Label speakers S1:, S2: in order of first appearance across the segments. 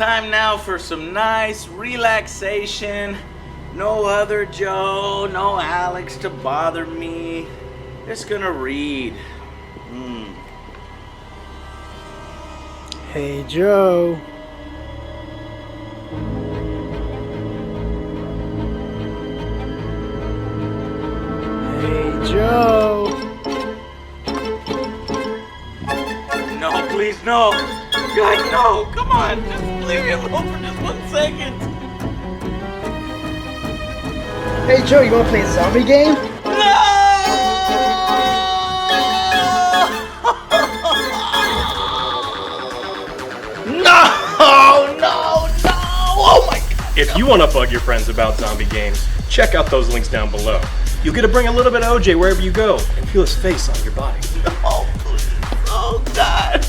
S1: time now for some nice relaxation. No other Joe, no Alex to bother me. Just gonna read.
S2: Hey, Joe. Hey, Joe.
S1: No, please, no. God, no. Come on, just leave me alone for just 1 second.
S2: Hey, Joe, you wanna play a zombie game?
S1: No! No! Oh my God!
S3: If you want to bug your friends about zombie games, check out those links down below. You'll get to bring a little bit of OJ wherever you go and feel his face on your body.
S1: Oh, please. Oh, God.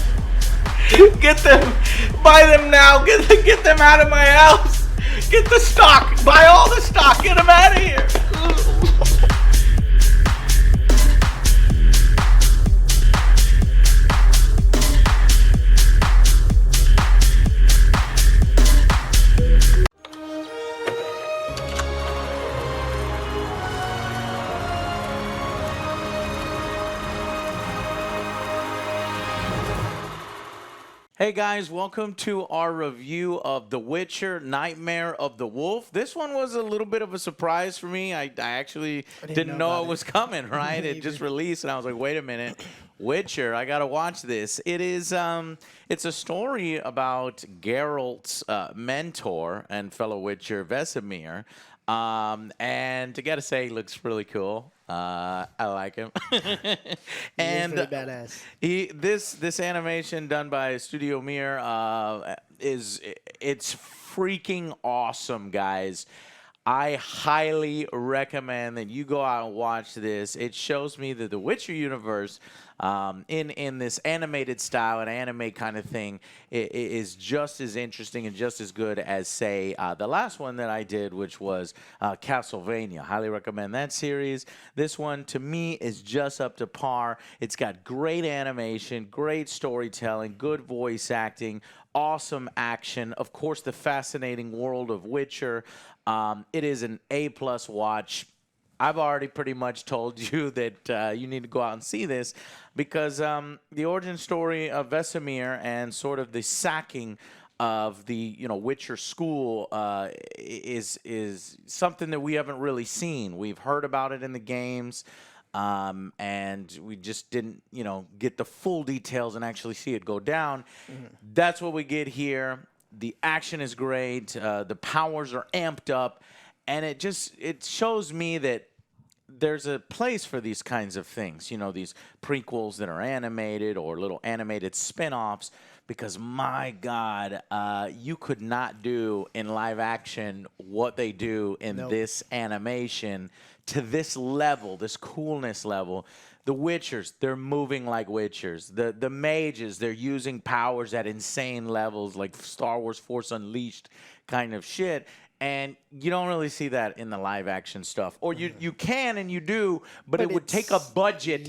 S1: Get them. Buy them now. Get them out of my house. Get the stock. Buy all the stock. Get them out of here. Hey guys, welcome to our review of The Witcher: Nightmare of the Wolf. This one was a little bit of a surprise for me. I actually didn't know it was coming, right? It just released and I was like, wait a minute. Witcher, I gotta watch this. It is it's a story about Geralt's mentor and fellow Witcher Vesemir. And I gotta say, he looks really cool. I like him. And
S2: really badass.
S1: This animation done by Studio Mir it's freaking awesome, guys. I highly recommend that you go out and watch this. It shows me that the Witcher universe, in this animated style, an anime kind of thing, is just as interesting and just as good as, say, the last one that I did, which was Castlevania. Highly recommend that series. This one, to me, is just up to par. It's got great animation, great storytelling, good voice acting, awesome action. Of course, the fascinating world of Witcher. It is an A+ watch. I've already pretty much told you that you need to go out and see this because the origin story of Vesemir and sort of the sacking of the Witcher school is something that we haven't really seen. We've heard about it in the games, and we just didn't get the full details and actually see it go down. That's what we get here. The action is great. The powers are amped up, and it shows me that there's a place for these kinds of things. These prequels that are animated or little animated spin-offs. Because my God, you could not do in live action what they do in this animation to this level, this coolness level. The Witchers, they're moving like Witchers. The mages, they're using powers at insane levels, like Star Wars Force Unleashed kind of shit. And you don't really see that in the live action stuff. Or you can and you do, but it would take a budget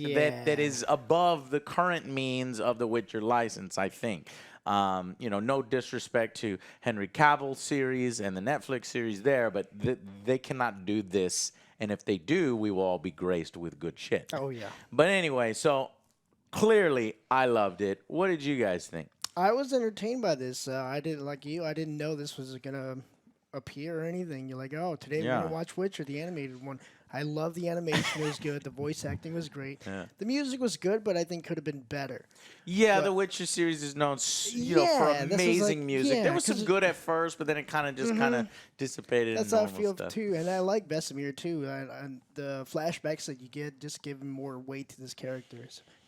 S1: that is above the current means of the Witcher license, I think. No disrespect to Henry Cavill's series and the Netflix series there, but they cannot do this. And if they do, we will all be graced with good shit.
S2: Oh, yeah.
S1: But anyway, so clearly I loved it. What did you guys think?
S2: I was entertained by this. I didn't, like you, I didn't know this was going to appear or anything. You're like, oh, today we're going to watch Witcher, the animated one. I love the animation. It was good. The voice acting was great. Yeah. The music was good, but I think could have been better.
S1: Yeah, the Witcher series is known, for amazing music. There was some good at first, but then it kind of just kind of dissipated.
S2: That's how I feel too, and I like Vesemir too. And the flashbacks that you get just give more weight to this character.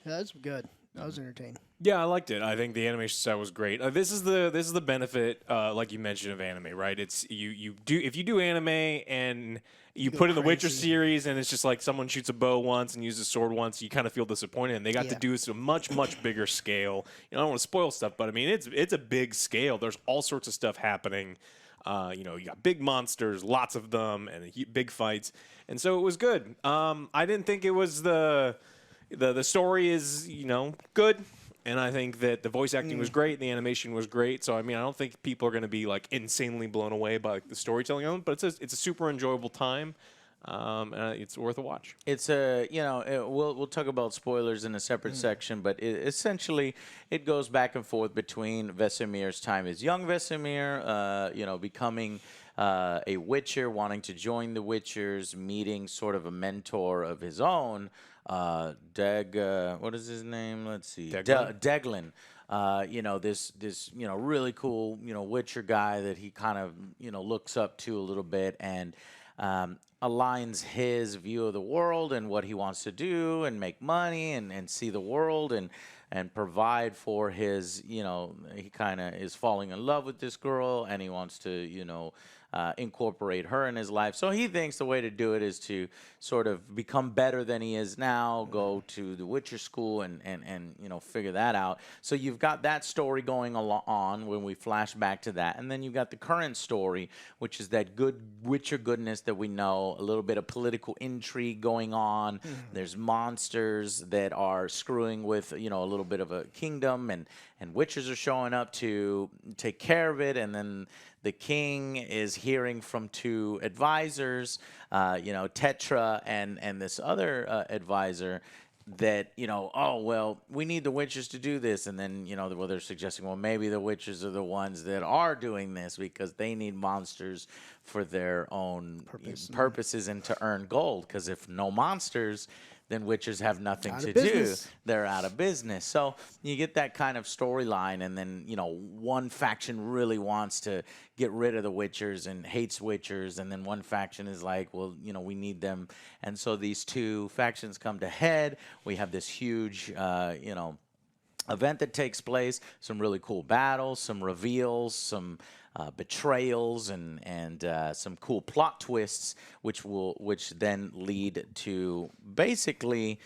S2: Yeah, that's good. I was entertained.
S3: Yeah, I liked it. I think the animation style was great. This is the benefit, like you mentioned, of anime, right? It's if you do anime and you put in the Witcher series and it's just like someone shoots a bow once and uses a sword once, you kind of feel disappointed. And they got to do this at a much bigger scale. I don't want to spoil stuff, but I mean it's a big scale. There's all sorts of stuff happening. You got big monsters, lots of them, and big fights, and so it was good. I didn't think it was the story is good. and I think that the voice acting was great, the animation was great. So I mean, I don't think people are going to be like insanely blown away by like, the storytelling of it, but it's a super enjoyable time. And it's worth a watch.
S1: It's a we'll talk about spoilers in a separate section, but essentially it goes back and forth between Vesemir's time as young Vesemir, becoming a Witcher, wanting to join the Witchers, meeting sort of a mentor of his own, what is his name? Let's see, Deglin. This really cool Witcher guy that he kind of looks up to a little bit, and aligns his view of the world and what he wants to do and make money and see the world and provide for his, he kind of is falling in love with this girl and he wants to, incorporate her in his life. So he thinks the way to do it is to sort of become better than he is now, go to the Witcher school and figure that out. So you've got that story going on when we flash back to that. And then you've got the current story, which is that good Witcher goodness that we know, a little bit of political intrigue going on. There's monsters that are screwing with, a little bit of a kingdom, and Witchers are showing up to take care of it. And then the king is hearing from two advisors, Tetra and this other advisor, that, oh, well, we need the Witchers to do this. And then, they're suggesting, well, maybe the Witchers are the ones that are doing this because they need monsters for their own purposes and to earn gold. Because if no monsters, then Witchers have nothing to do. They're out of business. So you get that kind of storyline, and then, one faction really wants to get rid of the Witchers and hates Witchers, and then one faction is like, well, we need them. And so these two factions come to head. We have this huge, event that takes place, some really cool battles, some reveals, some betrayals, and some cool plot twists, which then lead to basically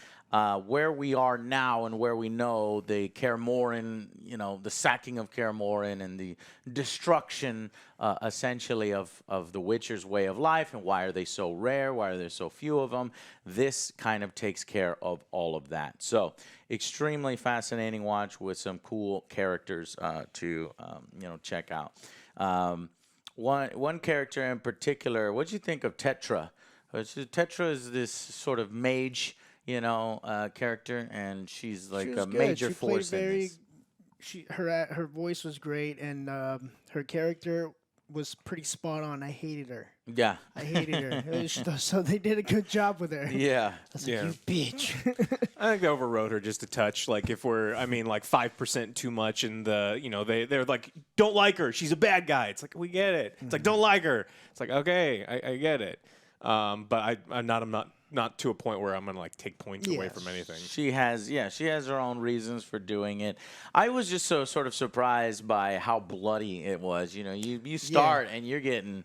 S1: where we are now and where we know the Kaer Morhen, the sacking of Kaer Morhen and the destruction, essentially, of the Witcher's way of life, and why are they so rare? Why are there so few of them? This kind of takes care of all of that. So extremely fascinating watch with some cool characters to check out. One character in particular, what'd you think of Tetra? Tetra is this sort of mage, character, and she's like a major force in this.
S2: Her voice was great, and her character was pretty spot on. I hated her.
S1: Yeah,
S2: I hated her. So they did a good job with her.
S1: Yeah,
S2: I was like, you bitch.
S3: I think they overrode her just a touch. Like if we're, 5% too much, and they're like, don't like her. She's a bad guy. It's like, we get it. It's like, don't like her. It's like, okay, I get it. But I'm not to a point where I'm gonna take points away from anything.
S1: She has her own reasons for doing it. I was just so sort of surprised by how bloody it was. You start and you're getting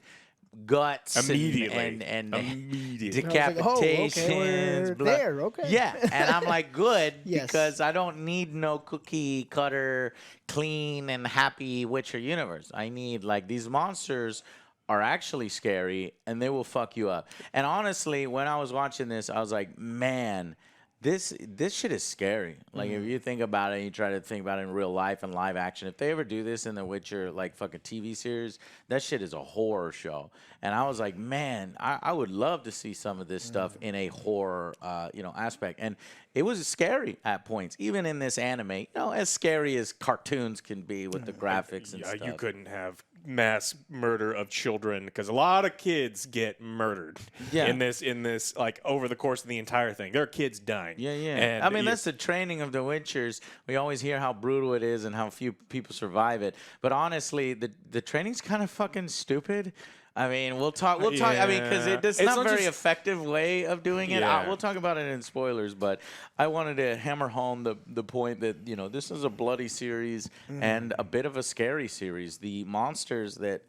S1: guts
S3: immediately
S1: and
S3: immediately
S1: decapitations.
S2: Like, there, okay.
S1: Yeah, and I'm like, good,
S2: Yes.
S1: because I don't need no cookie cutter, clean and happy Witcher universe. I need these monsters are actually scary, and they will fuck you up. And honestly, when I was watching this, I was like, man, this shit is scary. If you think about it and you try to think about it in real life and live action, if they ever do this in the Witcher fucking TV series, that shit is a horror show. And I was like, man, I would love to see some of this stuff in a horror aspect. And it was scary at points, even in this anime, as scary as cartoons can be with the graphics and stuff.
S3: You couldn't have mass murder of children, because a lot of kids get murdered in this over the course of the entire thing. There are kids dying.
S1: Yeah.
S3: And
S1: that's the training of the Witchers. We always hear how brutal it is and how few people survive it. But honestly, the training's kind of fucking stupid. We'll talk. Because it's not a very effective way of doing it.
S3: Yeah.
S1: We'll talk about it in spoilers, but I wanted to hammer home the point that this is a bloody series and a bit of a scary series. The monsters that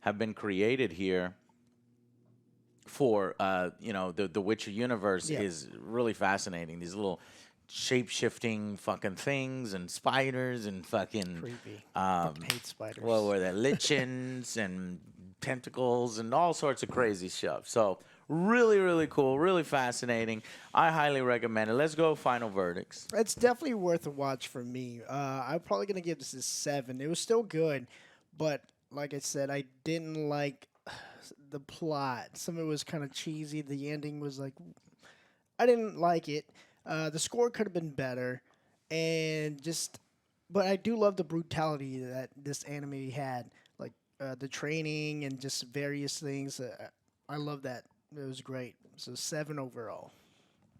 S1: have been created here for the Witcher universe is really fascinating. These little shape-shifting fucking things and spiders and fucking
S2: creepy. Fucking hate spiders.
S1: What were they? Lichens and tentacles and all sorts of crazy stuff. So really, really cool, really fascinating. I highly recommend it. Let's go final verdicts.
S2: It's definitely worth a watch for me. I'm probably gonna give this a 7. It was still good, but like I said, I didn't like the plot. Some of it was kind of cheesy. The ending was like, I didn't like it. The score could have been better, and just, but I do love the brutality that this anime had, like the training and just various things. I love that. It was great. So 7 overall.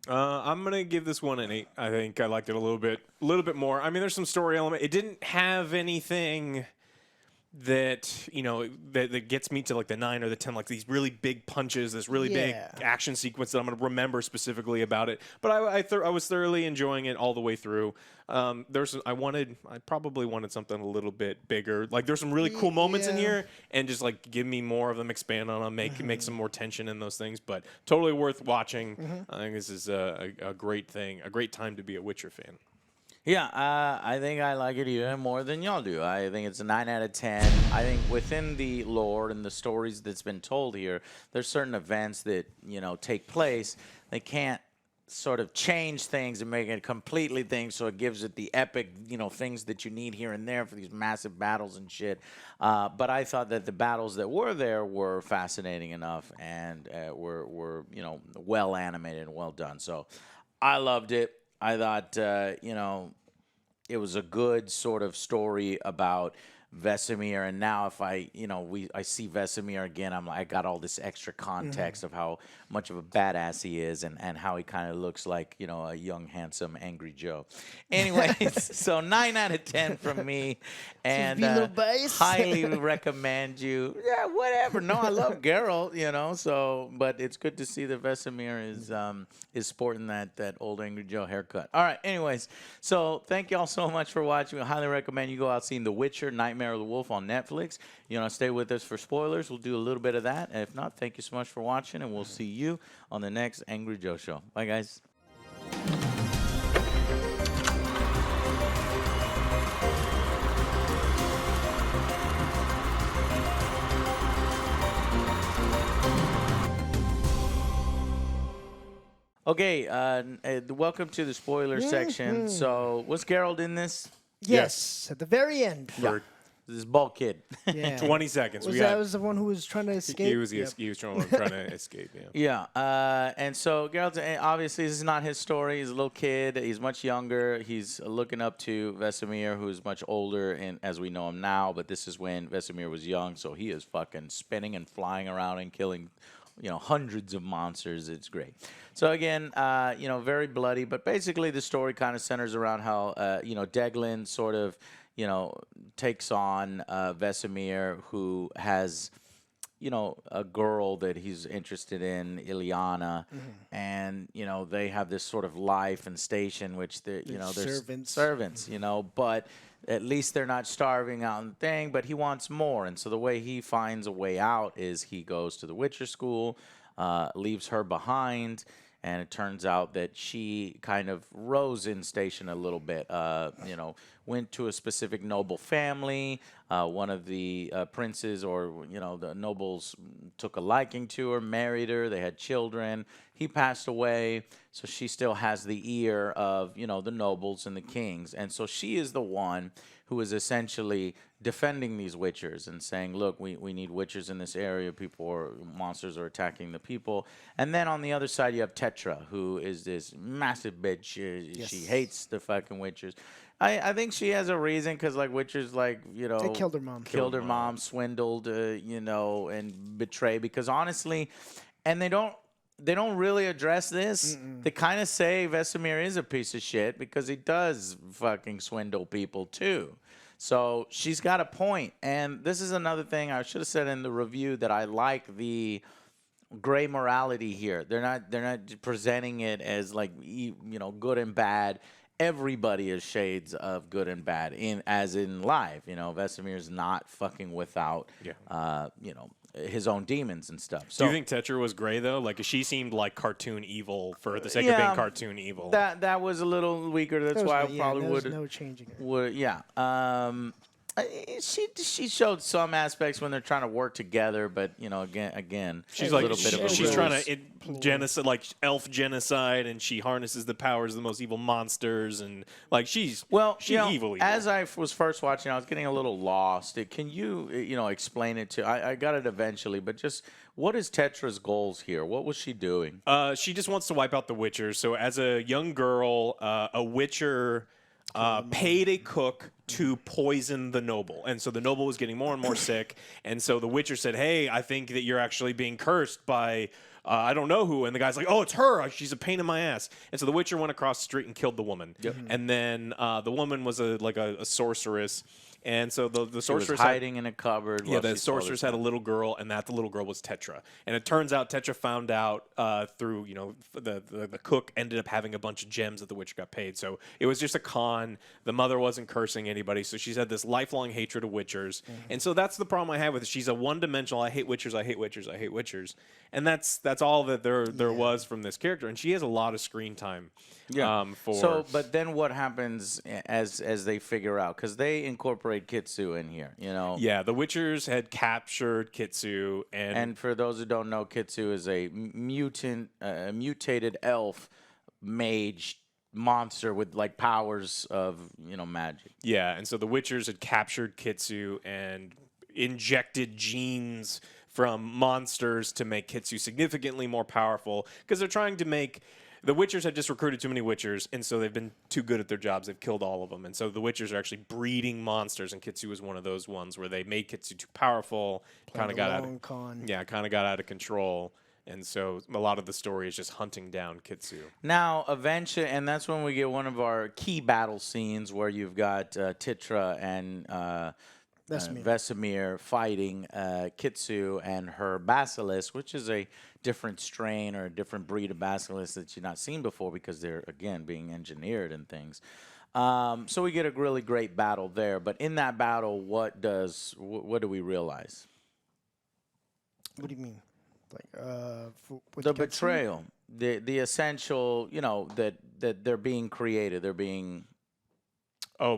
S3: I'm gonna give this one an 8. I think I liked it a little bit more. I mean, there's some story element. It didn't have anything that that gets me to like the 9 or the 10, like these really big punches, this really big action sequence that I'm going to remember specifically about it. But I was thoroughly enjoying it all the way through. I probably wanted something a little bit bigger. Like there's some really cool moments in here, and just like give me more of them, expand on them, make some more tension in those things. But totally worth watching. I think this is a great thing, a great time to be a Witcher fan.
S1: Yeah, I think I like it even more than y'all do. I think it's a 9 out of 10. I think within the lore and the stories that's been told here, there's certain events that, take place. They can't sort of change things and make it completely things, so it gives it the epic, things that you need here and there for these massive battles and shit. But I thought that the battles that were there were fascinating enough and were well animated and well done. So I loved it. I thought, it was a good sort of story about Vesemir, and now if I see Vesemir again, I'm like, I got all this extra context of how much of a badass he is, and how he kind of looks like, a young, handsome, angry Joe. Anyways, so 9 out of 10 from me, and highly recommend you. Yeah, whatever. No, I love Geralt, so, but it's good to see that Vesemir is sporting that old Angry Joe haircut. All right, anyways, so thank y'all so much for watching. I highly recommend you go out seeing The Witcher, Nightmare of the Wolf on Netflix. Stay with us for spoilers. We'll do a little bit of that. And if not, thank you so much for watching, and we'll see you on the next Angry Joe Show. Bye, guys. Okay, welcome to the spoiler section. So, was Geralt in this?
S2: Yes, at the very end.
S1: Yeah. This bald kid.
S2: Yeah.
S3: 20 seconds.
S2: Was the one who was trying to escape?
S3: He was trying to escape.
S1: Yeah. And so Geralt, obviously, this is not his story. He's a little kid. He's much younger. He's looking up to Vesemir, who's much older, as we know him now. But this is when Vesemir was young, so he is fucking spinning and flying around and killing, hundreds of monsters. It's great. So again, very bloody. But basically, the story kind of centers around how, Deglin sort of, takes on Vesemir, who has, a girl that he's interested in, Ileana, and they have this sort of life and station, which they're servants, but at least they're not starving out in the thing. But he wants more, and so the way he finds a way out is he goes to the Witcher school, leaves her behind. And it turns out that she kind of rose in station a little bit, went to a specific noble family. One of the princes or, the nobles took a liking to her, married her. They had children. He passed away. So she still has the ear of, the nobles and the kings. And so she is the one who is essentially defending these witchers and saying, look, we need witchers in this area. Monsters are attacking the people. And then on the other side, you have Tetra, who is this massive bitch. She hates the fucking witchers. I think she has a reason, because witchers, they
S2: killed her mom.
S1: Killed her mom, swindled, and betrayed. Because honestly, and they don't really address this. They kind of say Vesemir is a piece of shit because he does fucking swindle people too. So she's got a point. And this is another thing I should have said in the review, that I like the gray morality here. They're not presenting it as good and bad. Everybody is shades of good and bad as in life. Vesemir's not fucking without his own demons and stuff. So,
S3: do you think Tetra was gray though? Like, she seemed like cartoon evil for the sake of being cartoon evil.
S1: That was a little weaker. That's why I probably would.
S2: No changing it.
S1: Yeah. She showed some aspects when they're trying to work together, but again,
S3: she's
S1: a
S3: like
S1: little bit of a
S3: she's trying
S1: ruse.
S3: to genocide, like elf genocide, and she harnesses the powers of the most evil monsters, and like she's evil.
S1: As I was first watching, I was getting a little lost. Can you explain it to? I got it eventually, but just what is Tetra's goals here? What was she doing?
S3: She just wants to wipe out the Witchers. So as a young girl, a Witcher paid a cook to poison the noble. And so the noble was getting more and more sick. And so the Witcher said, hey, I think that you're actually being cursed by I don't know who. And the guy's like, oh, it's her. She's a pain in my ass. And so the Witcher went across the street and killed the woman. Yep. And then the woman was a sorceress. And so the sorceress
S1: was hiding in a cupboard.
S3: Yeah, the sorceress had a little girl, and the little girl was Tetra. And it turns out Tetra found out through the cook ended up having a bunch of gems that the witch got paid. So it was just a con. The mother wasn't cursing anybody, so she's had this lifelong hatred of witchers. Mm-hmm. And so that's the problem I have with it. She's a one-dimensional. I hate witchers. I hate witchers. I hate witchers. And that's all that there was from this character. And she has a lot of screen time.
S1: Yeah. But then what happens as they figure out? Because they incorporate Kitsu in here,
S3: Yeah, the Witchers had captured Kitsu,
S1: and for those who don't know, Kitsu is a mutated elf mage monster with like powers of magic.
S3: Yeah, and so the Witchers had captured Kitsu and injected genes from monsters to make Kitsu significantly more powerful because they're trying to make. The Witchers had just recruited too many Witchers, and so they've been too good at their jobs. They've killed all of them. And so the Witchers are actually breeding monsters, and Kitsu was one of those ones where they made Kitsu too powerful, kind of got out of control. And so a lot of the story is just hunting down Kitsu.
S1: Now, eventually, and that's when we get one of our key battle scenes where you've got Titra and Vesemir fighting Kitsu and her basilisk, which is a different strain or a different breed of basilisk that you've not seen before because they're, again, being engineered and things. So we get a really great battle there. But in that battle, what do we realize?
S2: What do you mean? With
S1: the betrayal, the essential, that they're being created. They're being...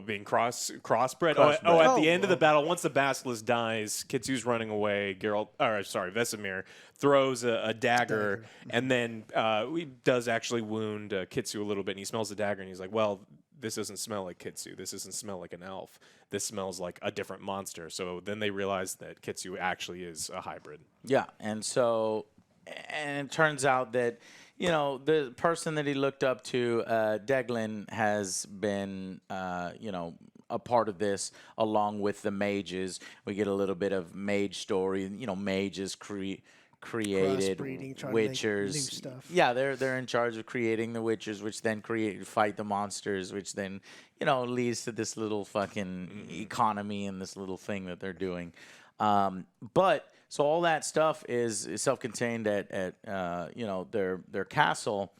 S3: being crossbred. At the end of the battle, once the basilisk dies, Kitsu's running away. Vesemir throws a dagger, and then he does actually wound Kitsu a little bit. And he smells the dagger, and he's like, "Well, this doesn't smell like Kitsu. This doesn't smell like an elf. This smells like a different monster." So then they realize that Kitsu actually is a hybrid. Yeah, and it turns out that.
S1: The person that he looked up to, Deglin, has been, a part of this along with the mages. We get a little bit of mage story. Mages created witchers.
S2: New stuff.
S1: Yeah, they're in charge of creating the witchers, which then fight the monsters, which then leads to this little fucking economy and this little thing that they're doing. So all that stuff is self-contained at their castle,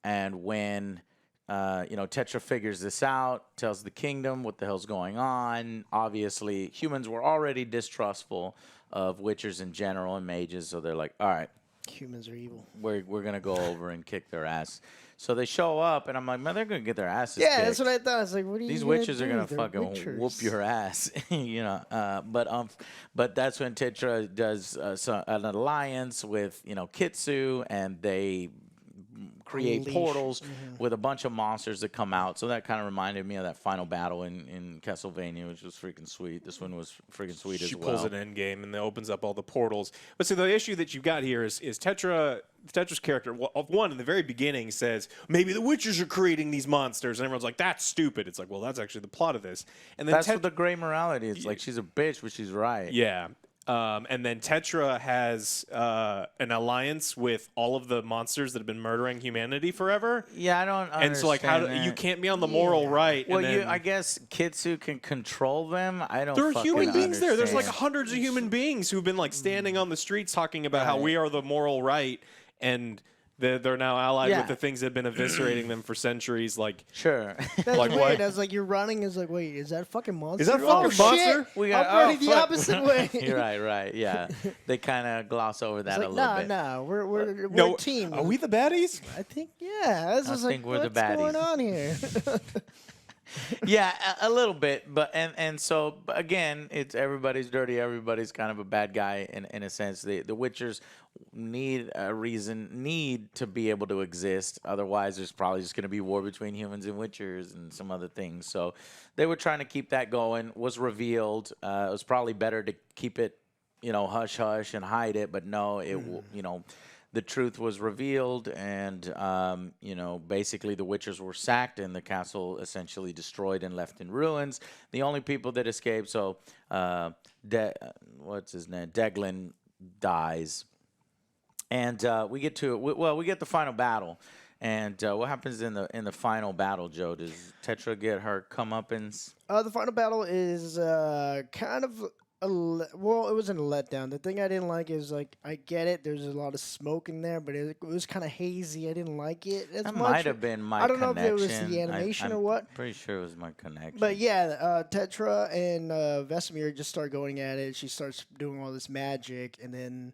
S1: and when Tetra figures this out, tells the kingdom what the hell's going on. Obviously, humans were already distrustful of witchers in general and mages, so they're like, all right,
S2: humans are evil.
S1: We're gonna go over and kick their ass. So they show up, and I'm like, man, they're gonna get their asses
S2: kicked.
S1: Yeah,
S2: that's what I thought. I was like, what are you?
S1: These witches are gonna
S2: They're
S1: fucking
S2: witchers.
S1: whoop your ass, But that's when Titra does an alliance with Kitsu, and they create portals with a bunch of monsters that come out. So that kind of reminded me of that final battle in Castlevania, which was freaking sweet. This one was freaking sweet as well.
S3: She pulls an end game and it opens up all the portals. But see, the issue that you've got here is Tetra's character, in the very beginning, says, maybe the Witchers are creating these monsters. And everyone's like, that's stupid. It's like, well, that's actually the plot of this. And then
S1: that's what the gray morality is. Like, she's a bitch, but she's right.
S3: Yeah. And then Tetra has an alliance with all of the monsters that have been murdering humanity forever.
S1: Yeah, I don't understand.
S3: And so, like, you can't be on the moral right.
S1: Well, I guess Kitsu can control them. I don't.
S3: There are human beings
S1: understand.
S3: there. There's like hundreds of human beings who've been like standing on the streets talking about how we are the moral right, and they're now allied with the things that have been eviscerating them for centuries. Like,
S1: sure.
S2: That's
S3: like
S2: weird.
S3: what?
S2: That's like you're running. Is like, wait, is that a fucking monster?
S3: Is that a fucking monster?
S2: Shit. I'm running the opposite way.
S1: You're right. Yeah, they kind of gloss over that a little bit.
S2: Nah, we're a team.
S3: Are we the baddies?
S2: I think, yeah.
S1: I think we're the baddies.
S2: What's going on here?
S1: Yeah, a little bit, but so but again, it's everybody's dirty. Everybody's kind of a bad guy in a sense. The Witchers need to be able to exist. Otherwise, there's probably just going to be war between humans and Witchers and some other things. So they were trying to keep that going. Was revealed. It was probably better to keep it, hush hush and hide it. But no, the truth was revealed, and basically the Witchers were sacked, and the castle essentially destroyed and left in ruins. The only people that escaped, what's his name? Deglin dies, and we get the final battle. And what happens in the final battle, Joe? Does Tetra get her comeuppance?
S2: The final battle is kind of well, it wasn't a letdown. The thing I didn't like is I get it. There's a lot of smoke in there, but it was kind of hazy. I didn't like it as
S1: That
S2: much.
S1: might have been my
S2: I don't
S1: connection.
S2: know if it was the animation or what.
S1: Pretty sure it was my connection.
S2: But yeah, Tetra and Vesemir just start going at it. She starts doing all this magic, and then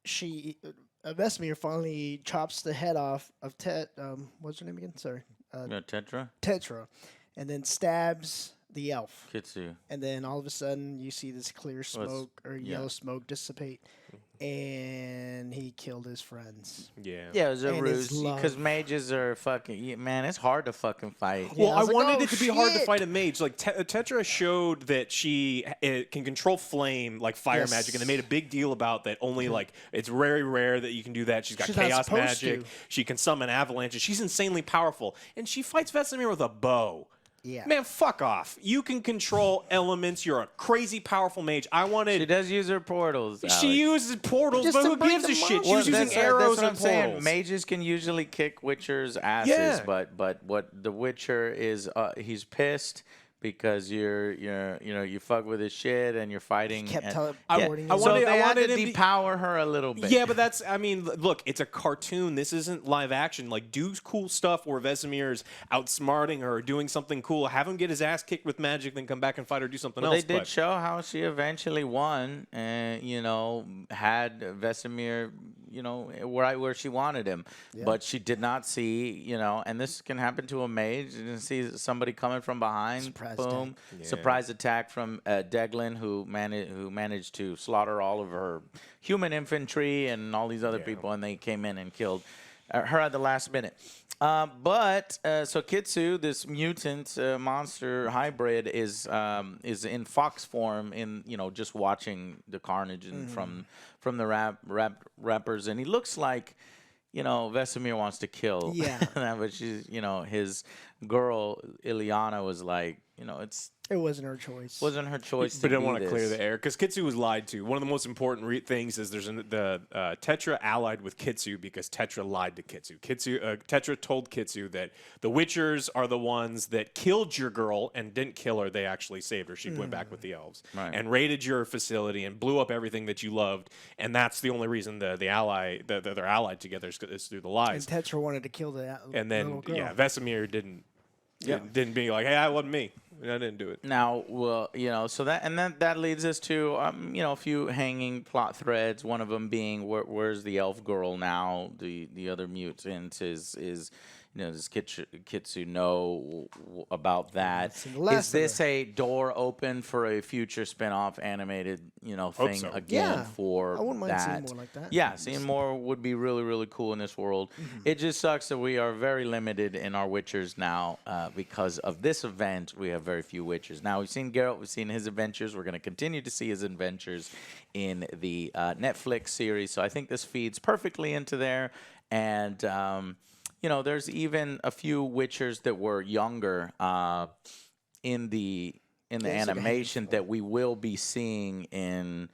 S2: Vesemir finally chops the head off of what's her name again? Sorry.
S1: Tetra?
S2: Tetra. And then stabs the elf.
S1: Kitsu.
S2: And then all of a sudden you see this clear smoke yellow smoke dissipate. And he killed his friends.
S3: Yeah.
S1: Yeah, it was a
S2: And
S1: ruse.
S2: his love.
S1: Because mages are man, it's hard to fucking fight.
S2: Yeah,
S3: Well,
S2: I
S3: I
S2: was like,
S3: wanted
S2: oh,
S3: it to be hard to
S2: shit.
S3: fight a mage. Like Tetra showed that she can control flame, like fire
S2: Yes.
S3: magic, and they made a big deal about that. Only like it's very rare that you can do that. She's got
S2: She's not
S3: chaos
S2: supposed
S3: magic.
S2: to.
S3: She can summon avalanches. She's insanely powerful, and she fights Vesemir with a bow.
S2: Yeah.
S3: Man, fuck off. You can control elements. You're a crazy powerful mage.
S1: She does use her portals. Alex.
S3: She uses portals,
S2: Just
S3: but
S2: to
S3: who
S2: break
S3: gives a
S2: them
S3: shit?
S2: up.
S3: She was using arrows
S1: that's what
S3: and
S1: I'm saying.
S3: portals.
S1: Mages can usually kick Witchers' asses,
S3: Yeah.
S1: but what the Witcher is, he's pissed because you fuck with his shit and you're fighting.
S2: Kept
S1: and,
S2: teleporting.
S3: I
S1: so
S3: wanted-
S1: they had to
S3: him to be-
S1: depower her a little bit.
S3: Yeah, but look, it's a cartoon. This isn't live action. Like, do cool stuff where Vesemir's outsmarting her or doing something cool. Have him get his ass kicked with magic, then come back and fight or do something
S1: Well,
S3: else.
S1: they did show how she eventually won, and had Vesemir, right where she wanted him.
S2: Yeah.
S1: But she did not see, and this can happen to a mage. You didn't see somebody coming from behind.
S2: Surprise
S1: boom!
S3: attack.
S1: Surprise attack from Deglin, who managed to slaughter all of her human infantry and all these other people, and they came in and killed her at the last minute. So Kitsu, this mutant monster hybrid, is in fox form. Just watching the carnage and from the rappers, and he looks like Vesemir wants to kill.
S2: Yeah.
S1: But she's his girl Ileana was like
S2: It wasn't her choice.
S1: wasn't her choice.
S3: But
S1: to
S3: didn't
S1: be
S3: want to clear
S1: this.
S3: the air because Kitsu was lied to. One of the most important things is there's the Tetra allied with Kitsu because Tetra lied to Kitsu. Tetra told Kitsu that the Witchers are the ones that killed your girl and didn't kill her. They actually saved her. She went back with the elves and raided your facility and blew up everything that you loved. And that's the only reason they're allied together is through the lies.
S2: And Tetra wanted to kill the
S3: And then
S2: little girl.
S3: Vesemir didn't be like, hey, that wasn't me. I didn't do it.
S1: Now, so that leads us to a few hanging plot threads. One of them being where's the elf girl now? The other mutant is does Kitsu know about that? Is this a door open for a future spin-off animated thing
S3: so.
S1: again for
S2: I wouldn't mind
S1: that?
S2: seeing more like that.
S1: Yeah, seeing more would be really, really cool in this world. It just sucks that we are very limited in our Witchers now because of this event. We have very few Witchers. Now, we've seen Geralt. We've seen his adventures. We're going to continue to see his adventures in the Netflix series. So I think this feeds perfectly into there. And, there's even a few Witchers that were younger in the animation that we will be seeing in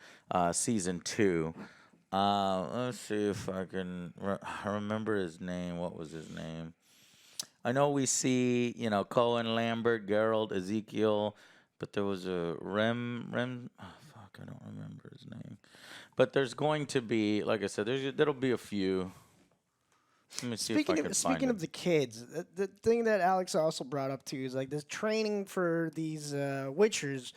S1: season 2. Let's see if I can remember his name. What was his name? I know we see, Cohen, Lambert, Geralt, Ezekiel, but there was a Rem. Oh, fuck, I don't remember his name. But there's going to be, like I said, there'll be a few. Let me see if I can find
S2: Speaking
S1: it.
S2: of the kids, the thing that Alex also brought up too is like this training for these Witchers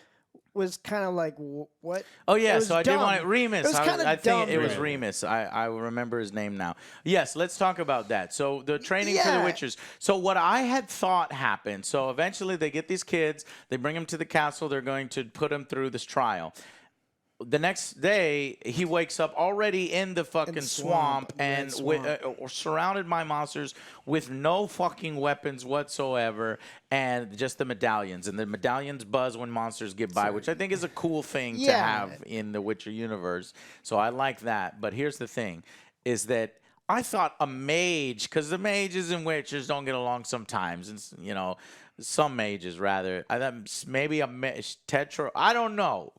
S2: was kind of like what?
S1: Oh yeah,
S2: It was
S1: so I did
S2: dumb.
S1: want Remus.
S2: It was kind
S1: I
S2: of
S1: think
S2: dumb.
S1: it was
S2: really.
S1: Remus. I remember his name now. Yes, let's talk about that. So the training for the
S2: Yeah.
S1: Witchers. So what I had thought happened. So eventually they get these kids. They bring them to the castle. They're going to put them through this trial. The next day, he wakes up already in the fucking swamp and surrounded by monsters with no fucking weapons whatsoever, and just the medallions. And the medallions buzz when monsters get by, which I think is a cool thing to have in the Witcher universe. So I like that. But here's the thing, is that I thought a mage, because the mages and witchers don't get along sometimes, and you know, some mages rather. I thought maybe a tetra. I don't know.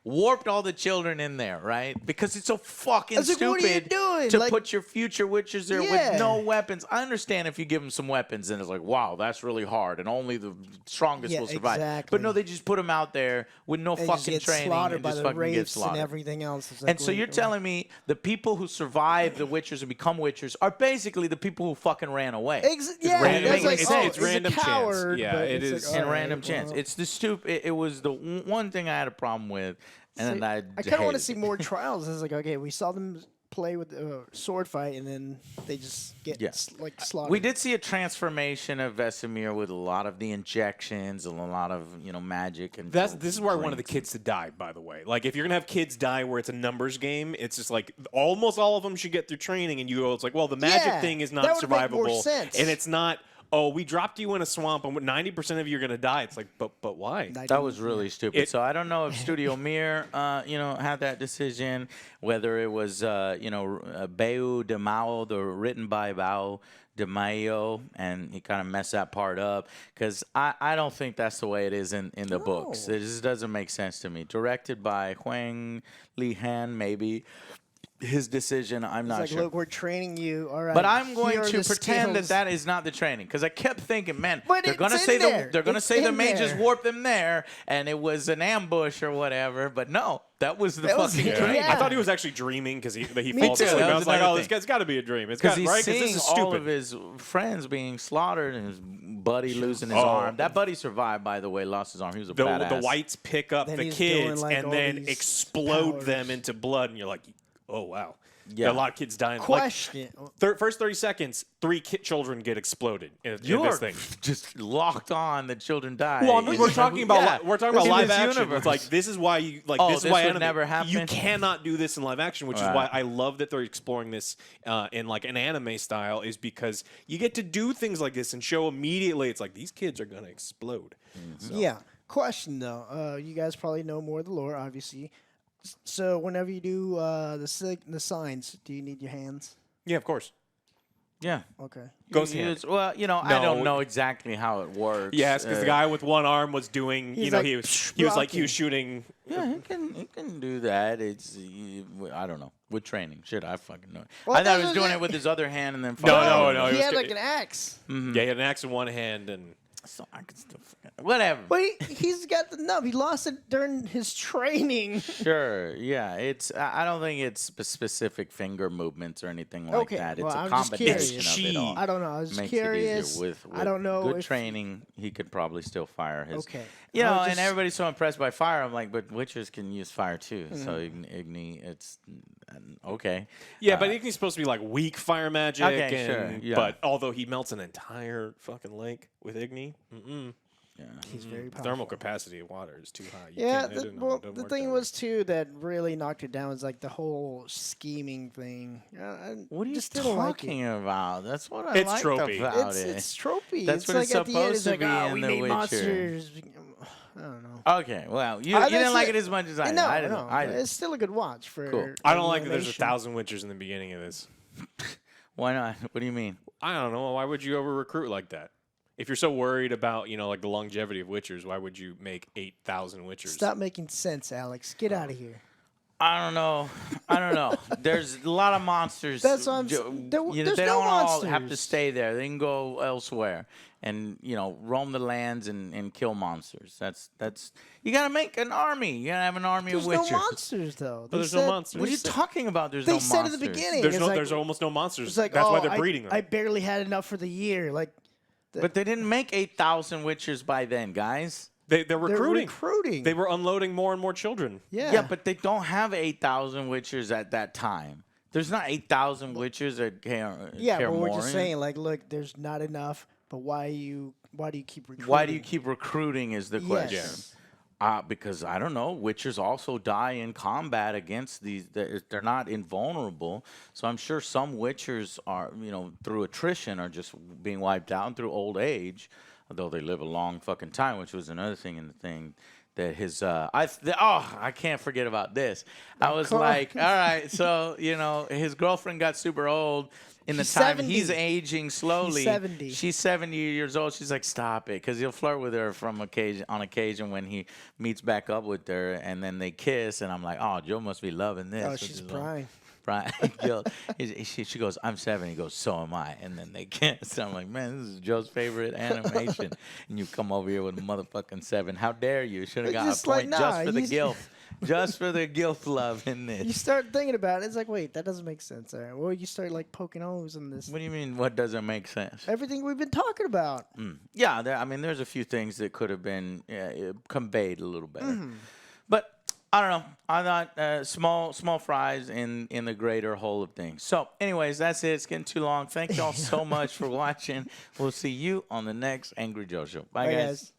S1: Warped all the children in there, right? Because it's so fucking
S2: Like,
S1: stupid
S2: what are you doing?
S1: to
S2: Like,
S1: put your future witchers there with no weapons. I understand if you give them some weapons, and it's like, wow, that's really hard, and only the strongest will survive.
S2: Exactly.
S1: But no, they just put them out there with no
S2: They
S1: fucking
S2: just get
S1: training
S2: slaughtered
S1: and
S2: by
S1: just
S2: the
S1: fucking get
S2: wraiths
S1: slaughtered.
S2: and everything else. It's like,
S1: And so you're telling me the people who survive the witchers and become witchers are basically the people who fucking ran away.
S3: random-
S2: that's like,
S3: it's-
S2: oh,
S3: it's random
S2: a
S3: chance.
S2: coward,
S3: Yeah,
S2: but
S3: it
S2: it's
S3: is.
S2: like,
S1: And
S2: all right,
S1: random chance.
S2: well.
S1: It's the stupid. It was the one thing I had a problem with, and then
S2: I kind of want to see more trials. It's like, okay, we saw them play with sword fight, and then they just get like slaughtered.
S1: We did see a transformation of Vesemir with a lot of the injections and a lot of magic and.
S3: This is where I wanted the kids to die. By the way, like if you're gonna have kids die where it's a numbers game, it's just like almost all of them should get through training, and you go, it's like, well, the magic thing is not
S2: that would make more
S3: survivable,
S2: sense.
S3: and it's not. Oh, we dropped you in a swamp, and 90% of you are gonna die. It's like, but why?
S1: That was really stupid. So I don't know if Studio Mir, had that decision, whether it was, Beu de Mao, written by Bao de Mayo, and he kind of messed that part up, because I don't think that's the way it is in the books. It just doesn't make sense to me. Directed by Huang Li Han, maybe. His decision, I'm not sure.
S2: Look, we're training you. All right.
S1: But I'm going
S2: here are
S1: to
S2: the
S1: pretend
S2: skills.
S1: that is not the training, because I kept thinking, man,
S2: But
S1: they're gonna
S2: it's
S1: say
S2: in there.
S1: they're gonna
S2: It's
S1: say the
S2: in
S1: mages
S2: there.
S1: warped them there, and it was an ambush or whatever. But no, that was the
S2: That was-
S1: fucking
S2: yeah.
S1: training.
S3: I thought he was actually dreaming because he
S1: Me
S3: falls
S1: too.
S3: asleep.
S1: That
S3: I
S1: was
S3: was like,
S1: another
S3: oh, this
S1: thing.
S3: guy's got to be a dream. It's
S1: Because
S3: got
S1: he's
S3: right because
S1: seeing
S3: this is
S1: all
S3: stupid.
S1: of his friends being slaughtered and his buddy losing his arm. That buddy survived, by the way, lost his arm. He was a badass.
S3: The whites pick up
S2: Then
S3: the
S2: he's doing,
S3: kids
S2: like,
S3: and
S2: all
S3: then
S2: these
S3: explode
S2: powers.
S3: them into blood, and you're like, oh wow.
S1: Yeah.
S3: A lot of kids dying.
S2: Question.
S3: Like, first 30 seconds, 3 children get exploded in
S1: You're
S3: this thing.
S1: just locked on that children die.
S3: Well, we're talking about
S1: Yeah.
S3: we're talking about
S1: In
S3: live
S1: this
S3: action.
S1: universe.
S3: It's like this is why you like
S1: Oh,
S3: this is
S1: this
S3: why
S1: would
S3: anime,
S1: never happen?
S3: you cannot do this in live action, which is
S1: Right.
S3: why I love that they're exploring this in like an anime style, is because you get to do things like this and show immediately. It's like these kids are gonna explode. So.
S2: Yeah. Question though. You guys probably know more of the lore, obviously. So whenever you do the signs, do you need your hands?
S3: Yeah, of course.
S1: Yeah.
S2: Okay.
S3: Ghost hand.
S1: Well, I
S3: No.
S1: don't know exactly how it works.
S3: Yes, because the guy with one arm was doing.
S2: He's
S3: You know,
S2: like,
S3: he was shooting.
S1: Yeah, he can do that. It's I don't know. With training, shit, I fucking know.
S2: Well,
S1: I thought he
S2: that
S1: was
S2: was
S1: doing
S2: it.
S1: it with his other hand and then.
S3: No,
S2: He
S3: it was
S2: had
S3: ca-
S2: like an axe.
S3: Yeah, he had an axe in one hand and.
S1: So I can still whatever.
S2: But he's got the nub. He lost it during his training.
S1: Sure, yeah. I don't think it's specific finger movements or anything like
S2: Okay,
S1: that.
S2: well,
S1: It's a
S2: I'm just
S1: combination
S3: curious.
S1: of it all.
S2: I don't know. I was
S1: Makes
S2: curious.
S1: it easier with
S2: I don't know
S1: good
S2: if
S1: training. He could probably still fire his.
S2: Okay.
S1: You
S2: I
S1: know,
S2: was
S1: and
S2: just-
S1: everybody's so impressed by fire. I'm like, but witchers can use fire too. So Igni, it's okay.
S3: Yeah, but Igni's supposed to be like weak fire magic.
S1: Okay, sure, yeah.
S3: But although he melts an entire fucking lake with Igni,
S1: Yeah.
S2: He's very powerful.
S3: thermal capacity of water is too high. You
S2: Yeah,
S3: can't- it doesn't
S2: the
S3: work
S2: thing
S3: that
S2: was too that really knocked it down was like the whole scheming thing.
S1: What are you
S2: just didn't like it.
S1: talking about? That's what I
S3: It's
S1: liked
S3: tropey.
S1: about it.
S2: It's tropey.
S1: That's
S2: it's
S1: what
S2: like
S1: it's
S2: at the end,
S1: supposed
S2: it's
S1: to
S2: like,
S1: be
S2: oh,
S1: in
S2: we
S1: The
S2: made
S1: Witcher.
S2: monsters. I don't know.
S1: Okay, well, you
S2: that's
S1: didn't like
S2: it.
S1: it as much as I did.
S2: No,
S1: I didn't
S2: no.
S1: know. I
S2: It's still a good watch for.
S1: Cool.
S3: I don't like that there's
S2: animation.
S3: 1,000 witchers in the beginning of this.
S1: Why not? What do you mean?
S3: I don't know. Why would you over recruit like that? If you're so worried about, like the longevity of witchers, why would you make 8,000 witchers?
S2: Stop making sense, Alex. Get out of here.
S1: I don't know. There's a lot of monsters.
S2: That's what I'm
S1: Ju-
S2: saying. There-
S1: you know,
S2: there's
S1: they
S2: no
S1: don't all have to
S2: monsters.
S1: stay there. They can go elsewhere and roam the lands and kill monsters. That's you gotta make an army. You gotta have an army
S2: There's
S1: of
S2: no
S1: witchers.
S2: monsters though. They
S3: there's no
S2: said-
S3: monsters.
S1: What are you talking about? There's
S2: They
S1: no
S2: said
S1: monsters.
S2: at the beginning.
S3: There's
S2: it's
S3: no.
S2: like,
S3: There's almost no monsters.
S2: It's like,
S3: That's why
S2: oh,
S3: they're breeding them.
S2: I barely had enough for the year. Like,
S1: But they didn't make 8,000 witchers by then, guys.
S3: They're
S2: They're
S3: recruiting.
S2: recruiting.
S3: They were unloading more and more children.
S2: Yeah.
S1: Yeah, but they don't have 8,000 Witchers at that time. There's not 8,000 Witchers at
S2: Yeah, but we're just
S1: Kaer
S2: saying, like, look, there's not enough, but why do you keep recruiting?
S1: Why do you keep recruiting is the question.
S2: Yes.
S1: Because I don't know, Witchers also die in combat against these. They're not invulnerable, so I'm sure some Witchers are, through attrition, are just being wiped out and through old age. Although they live a long fucking time, which was another thing in the thing that his I can't forget about this. I was like, all right, so his girlfriend got super old. In the
S2: She's
S1: time
S2: 70.
S1: he's aging slowly.
S2: She's 70.
S1: She's 70 years old. She's like, stop it, because he'll flirt with her on occasion when he meets back up with her, and then they kiss, and I'm like, oh, Joe must be loving this.
S2: Oh, she's crying.
S1: Brian, she goes, I'm 7. He goes, so am I. And then they kiss. I'm like, man, this is Joe's favorite animation. And you come over here with a motherfucking 7. How dare you? Should have got
S2: Just
S1: a point
S2: like,
S1: just
S2: nah,
S1: for the
S2: he's-
S1: guilt. Just for the guilt love in this.
S2: You start thinking about it, it's like, wait, that doesn't make sense. All right. Well, you start like poking holes in this.
S1: What do you mean, what doesn't make sense?
S2: Everything we've been talking about.
S1: Yeah, there's a few things that could have been conveyed a little better.
S2: Mm-hmm.
S1: But I don't know. I thought small fries in the greater whole of things. So, anyways, that's it. It's getting too long. Thank y'all so much for watching. We'll see you on the next Angry Joe Show. Bye,
S2: Bye,
S1: guys.
S2: guys.